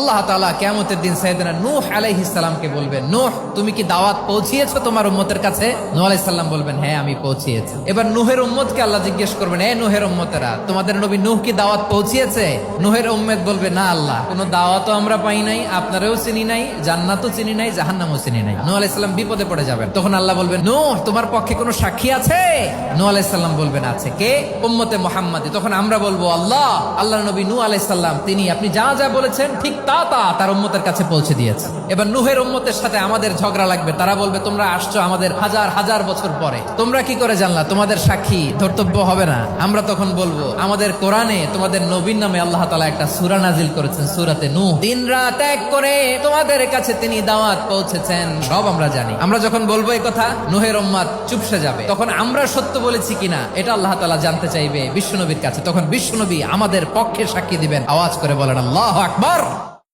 আল্লাহ তাআলা কিয়ামতের দিন সাইয়েদনা নূহ আলাইহিস সালামকে বলবেন, নূহ তুমি কি দাওয়াত পৌঁছিয়েছো তোমার উম্মতের কাছে? নূহ আলাইহিস সালাম বলবেন, হ্যাঁ আমি পৌঁছিয়েছি। এবার নূহের উম্মতকে আল্লাহ জিজ্ঞেস করবেন, এ নূহের উম্মতেরা তোমাদের নবী নূহ কি দাওয়াত পৌঁছিয়েছে? নূহের উম্মত বলবে, না আল্লাহ, কোনো দাওয়াতও আমরা পাই নাই, আপনারাও চিনি নাই, জান্নাতও চিনি নাই, জাহান্নামও চিনি নাই। নূহ আলাইহিস সালাম বিপদে পড়ে যাবেন। তখন আল্লাহ বলবেন, নূহ তোমার পক্ষে কোনো সাক্ষী আছে? নূহ আলাইহিস সালাম বলবেন, আছে। কে? উম্মতে মুহাম্মাদি। তখন আমরা বলবো, আল্লাহ, আল্লাহর নবী নূহ আলাইহিস সালাম তিনি আপনি যা যা বলেছেন ঠিক তা তার উম্মতের কাছে পৌঁছে দিয়েছে। এবার নূহের উম্মতের সাথে আমাদের ঝগড়া লাগবে। তারা বলবে, তোমরা আসছো আমাদের হাজার হাজার বছর পরে, তোমরা কি করে জানলা? তোমাদের সাক্ষী ধর্তব্য হবে না? আমরা তখন বলবো, আমাদের কোরআনে তোমাদের নবীর নামে আল্লাহ তাআলা একটা সূরা নাজিল করেছেন, সূরাতে নূহ। দিন রাত এক করে তোমাদের কাছে তিনি দাওয়াত পৌঁছেছেন, সব আমরা জানি। আমরা যখন বলবো এই কথা, নূহের উম্মত চুপসে যাবে। তখন আমরা সত্য বলেছি কিনা এটা আল্লাহ তাআলা জানতে চাইবে বিশ্বনবীর কাছে। তখন বিশ্বনবী আমাদের পক্ষে সাক্ষী দিবেন। আওয়াজ করে বলেন আল্লাহু আকবার।